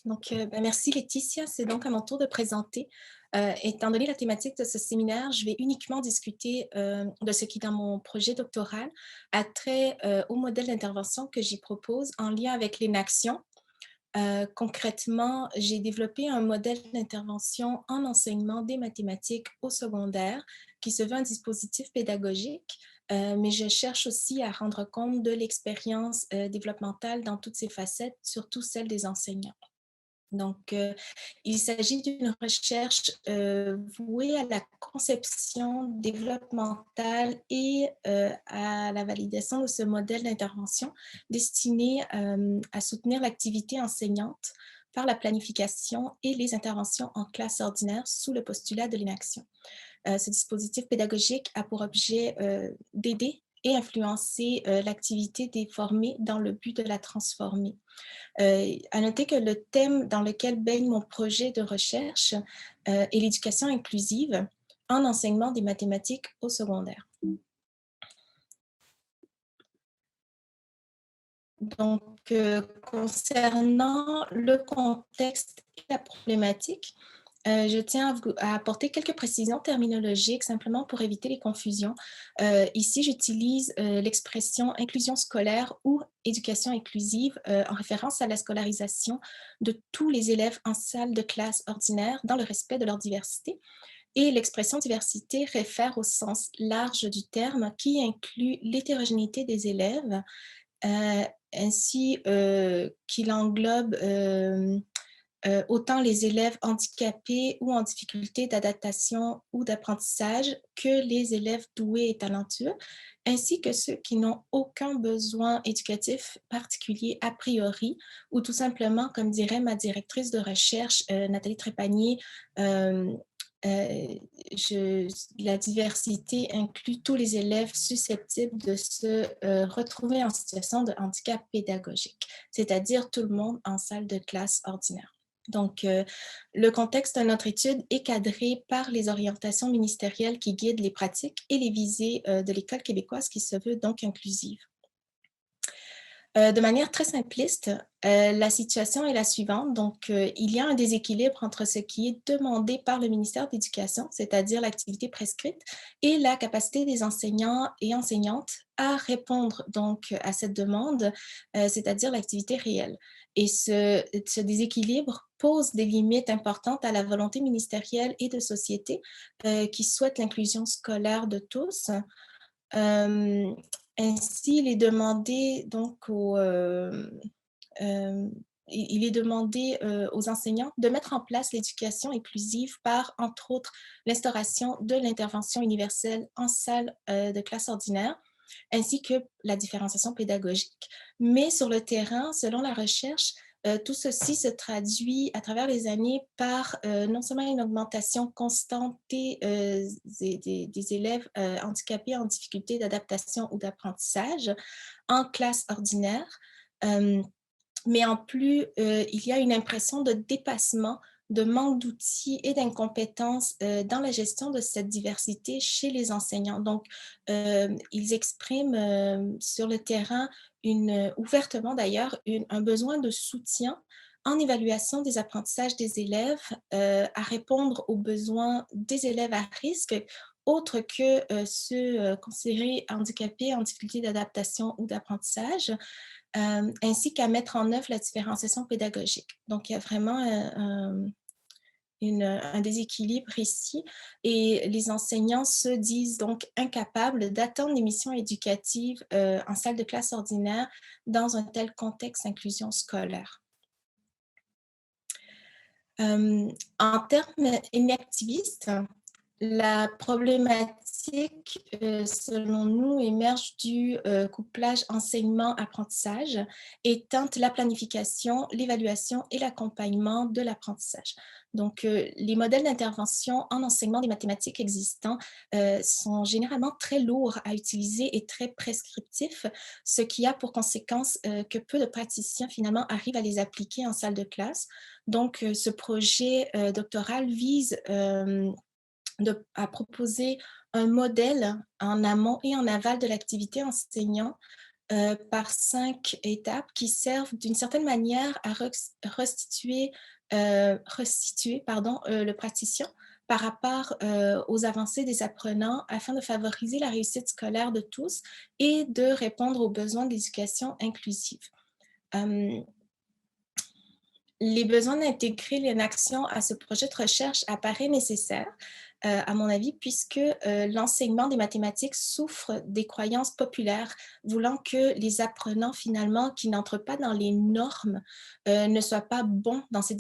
Merci Laetitia. C'est donc à mon tour de présenter. Étant donné la thématique de ce séminaire, je vais uniquement discuter de ce qui, dans mon projet doctoral, a trait au modèle d'intervention que j'y propose en lien avec l'inaction. Concrètement, j'ai développé un modèle d'intervention en enseignement des mathématiques au secondaire qui se veut un dispositif pédagogique, mais je cherche aussi à rendre compte de l'expérience développementale dans toutes ses facettes, surtout celle des enseignants. Il s'agit d'une recherche vouée à la conception développementale et à la validation de ce modèle d'intervention destiné à soutenir l'activité enseignante par la planification et les interventions en classe ordinaire sous le postulat de l'inaction. Ce dispositif pédagogique a pour objet d'aider et influencer l'activité des formés dans le but de la transformer. À noter que le thème dans lequel baigne mon projet de recherche est l'éducation inclusive en enseignement des mathématiques au secondaire. Concernant le contexte et la problématique, je tiens à apporter quelques précisions terminologiques simplement pour éviter les confusions. Ici, j'utilise l'expression inclusion scolaire ou éducation inclusive en référence à la scolarisation de tous les élèves en salle de classe ordinaire dans le respect de leur diversité. Et l'expression diversité réfère au sens large du terme qui inclut l'hétérogénéité des élèves, euh, ainsi qu'il englobe autant les élèves handicapés ou en difficulté d'adaptation ou d'apprentissage que les élèves doués et talentueux, ainsi que ceux qui n'ont aucun besoin éducatif particulier a priori, ou tout simplement, comme dirait ma directrice de recherche, Nathalie Trépanier, euh, euh, la diversité inclut tous les élèves susceptibles de se retrouver en situation de handicap pédagogique, c'est-à-dire tout le monde en salle de classe ordinaire. Le contexte de notre étude est cadré par les orientations ministérielles qui guident les pratiques et les visées de l'École québécoise qui se veut donc inclusive. De manière très simpliste, la situation est la suivante. Il y a un déséquilibre entre ce qui est demandé par le ministère de l'Éducation, c'est-à-dire l'activité prescrite, et la capacité des enseignants et enseignantes à répondre donc à cette demande, c'est-à-dire l'activité réelle. Et ce déséquilibre pose des limites importantes à la volonté ministérielle et de société qui souhaite l'inclusion scolaire de tous. Euh, Ainsi, il est demandé donc euh, il est demandé aux enseignants de mettre en place l'éducation inclusive par, entre autres, l'instauration de l'intervention universelle en salle de classe ordinaire, ainsi que la différenciation pédagogique. Mais sur le terrain, selon la recherche, tout ceci se traduit à travers les années par non seulement une augmentation constante des élèves handicapés en difficulté d'adaptation ou d'apprentissage en classe ordinaire, euh, mais en plus, il y a une impression de dépassement, de manque d'outils et d'incompétence dans la gestion de cette diversité chez les enseignants. Ils expriment sur le terrain, ouvertement d'ailleurs, un besoin de soutien en évaluation des apprentissages des élèves, à répondre aux besoins des élèves à risque, autres que ceux considérés handicapés en difficulté d'adaptation ou d'apprentissage, ainsi qu'à mettre en œuvre la différenciation pédagogique. Donc, il y a vraiment un déséquilibre ici et les enseignants se disent donc incapables d'attendre les missions éducatives en salle de classe ordinaire dans un tel contexte d'inclusion scolaire. En termes inactivistes, la problématique, selon nous, émerge du couplage enseignement-apprentissage, étant la planification, l'évaluation et l'accompagnement de l'apprentissage. Les modèles d'intervention en enseignement des mathématiques existants sont généralement très lourds à utiliser et très prescriptifs, ce qui a pour conséquence que peu de praticiens finalement arrivent à les appliquer en salle de classe. Ce projet doctoral vise à proposer un modèle en amont et en aval de l'activité enseignant par 5 étapes qui servent d'une certaine manière à restituer pardon, le praticien par rapport, aux avancées des apprenants afin de favoriser la réussite scolaire de tous et de répondre aux besoins d'éducation inclusive. Hem, les besoins d'intégrer l'inaction à ce projet de recherche apparaît nécessaire, à mon avis, puisque, l'enseignement des mathématiques souffre des croyances populaires, voulant que les apprenants, finalement, qui n'entrent pas dans les normes, ne soient pas bons dans cette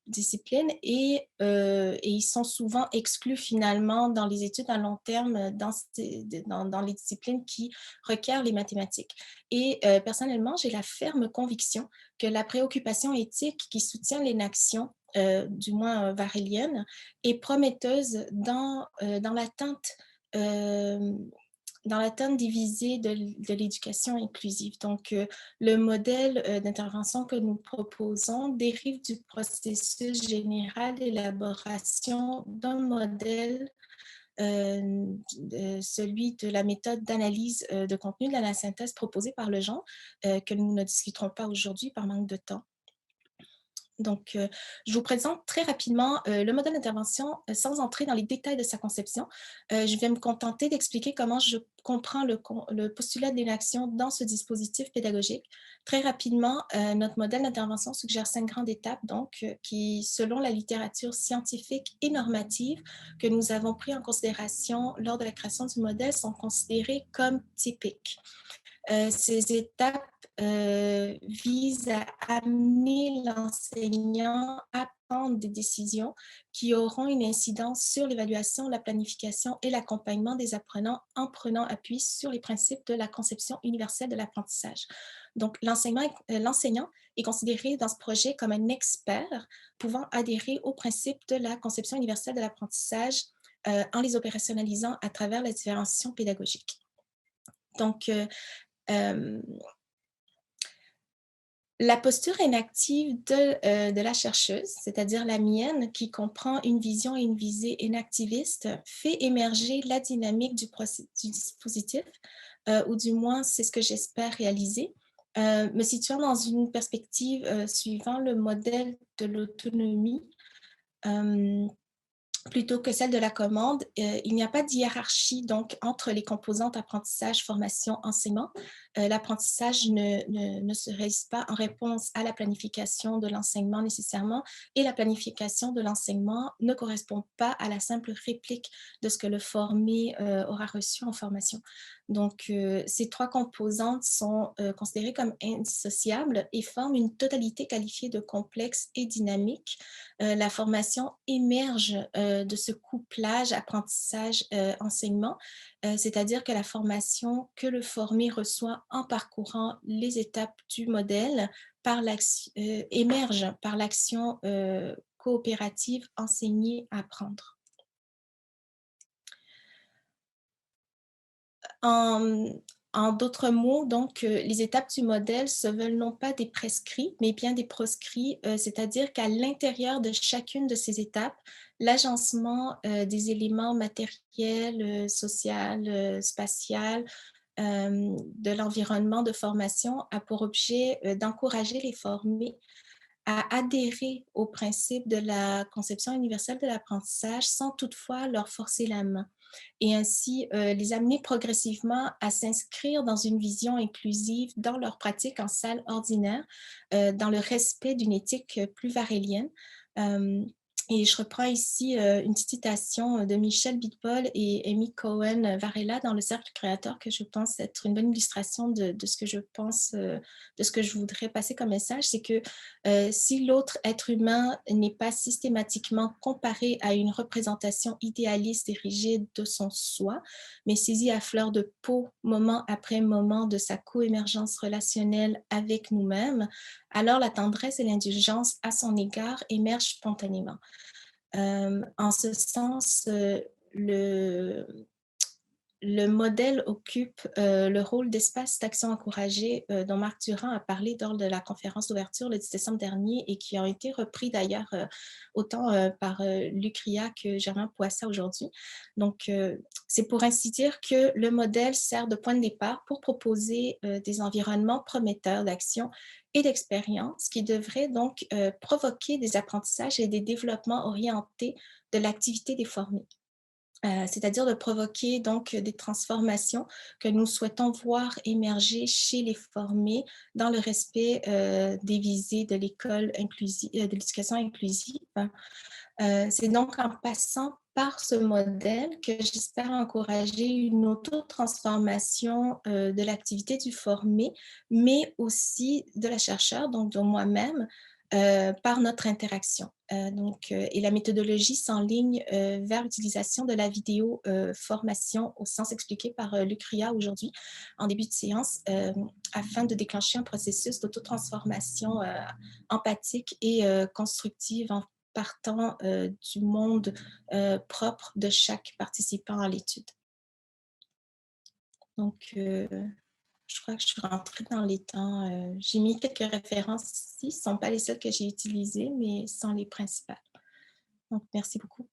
discipline et ils sont souvent exclus, finalement, dans les études à long terme, dans les disciplines qui requièrent les mathématiques et personnellement, j'ai la ferme conviction que la préoccupation éthique qui soutient l'inaction, du moins varélienne, est prometteuse euh, dans l'atteinte des visées de l'éducation inclusive. Donc, le modèle d'intervention que nous proposons dérive du processus général d'élaboration d'un modèle, celui de la méthode d'analyse de contenu de la synthèse proposée par Lejean, que nous ne discuterons pas aujourd'hui par manque de temps. Donc, je vous présente très rapidement le modèle d'intervention sans entrer dans les détails de sa conception. Je vais me contenter d'expliquer comment je comprends le postulat de l'inaction dans ce dispositif pédagogique. Très rapidement, notre modèle d'intervention suggère 5 grandes étapes, donc, qui, selon la littérature scientifique et normative que nous avons pris en considération lors de la création du modèle, sont considérées comme typiques. Ces étapes visent à amener l'enseignant à prendre des décisions qui auront une incidence sur l'évaluation, la planification et l'accompagnement des apprenants en prenant appui sur les principes de la conception universelle de l'apprentissage. Donc, l'enseignant est considéré dans ce projet comme un expert pouvant adhérer aux principes de la conception universelle de l'apprentissage en les opérationnalisant à travers la différenciation pédagogique. Donc, euh, la posture inactive de la chercheuse, c'est-à-dire la mienne, qui comprend une vision et une visée inactiviste, fait émerger la dynamique du dispositif, ou du moins c'est ce que j'espère réaliser, me situant dans une perspective suivant le modèle de l'autonomie. Euh, Plutôt que celle de la commande, il n'y a pas de hiérarchie donc entre les composantes apprentissage, formation, enseignement. L'apprentissage ne se réalise pas en réponse à la planification de l'enseignement nécessairement et la planification de l'enseignement ne correspond pas à la simple réplique de ce que le formé aura reçu en formation. Donc, ces 3 composantes sont considérées comme indissociables et forment une totalité qualifiée de complexe et dynamique. La formation émerge de ce couplage apprentissage-enseignement, c'est-à-dire que la formation que le formé reçoit en parcourant les étapes du modèle émerge par l'action coopérative enseigner-apprendre. En, en d'autres mots, donc, les étapes du modèle se veulent non pas des prescrits, mais bien des proscrits, c'est-à-dire qu'à l'intérieur de chacune de ces étapes, l'agencement des éléments matériels, social, spatial, de l'environnement de formation a pour objet d'encourager les formés à adhérer au principe de la conception universelle de l'apprentissage sans toutefois leur forcer la main et ainsi les amener progressivement à s'inscrire dans une vision inclusive dans leur pratique en salle ordinaire, dans le respect d'une éthique plus varélienne. Euh, et je reprends ici une petite citation de Michel Bitpol et Amy Cohen Varela dans le Cercle créateur que je pense être une bonne illustration de ce que je pense, de ce que je voudrais passer comme message, c'est que si l'autre être humain n'est pas systématiquement comparé à une représentation idéaliste et rigide de son soi, mais saisi à fleur de peau, moment après moment, de sa coémergence relationnelle avec nous-mêmes, alors la tendresse et l'indulgence à son égard émergent spontanément. En ce sens, le, le modèle occupe le rôle d'espace d'action encouragée dont Marc Durand a parlé lors de la conférence d'ouverture le 10 décembre dernier et qui ont été repris d'ailleurs autant par Luc Ria que Germain Poissa aujourd'hui. Donc, c'est pour ainsi dire que le modèle sert de point de départ pour proposer des environnements prometteurs d'action et d'expérience qui devraient donc provoquer des apprentissages et des développements orientés de l'activité des formés. C'est-à-dire de provoquer donc des transformations que nous souhaitons voir émerger chez les formés dans le respect des visées de l'école inclusive, de l'éducation inclusive. C'est donc en passant par ce modèle que j'espère encourager une auto-transformation de l'activité du formé, mais aussi de la chercheure, donc de moi-même, par notre interaction. Et la méthodologie s'enligne vers l'utilisation de la vidéo formation au sens expliqué par Luc Ria aujourd'hui en début de séance, afin de déclencher un processus d'auto-transformation empathique et constructive en partant du monde propre de chaque participant à l'étude. Donc, je crois que je suis rentrée dans les temps. J'ai mis quelques références ici, ce ne sont pas les seules que j'ai utilisées, mais ce sont les principales. Donc, merci beaucoup.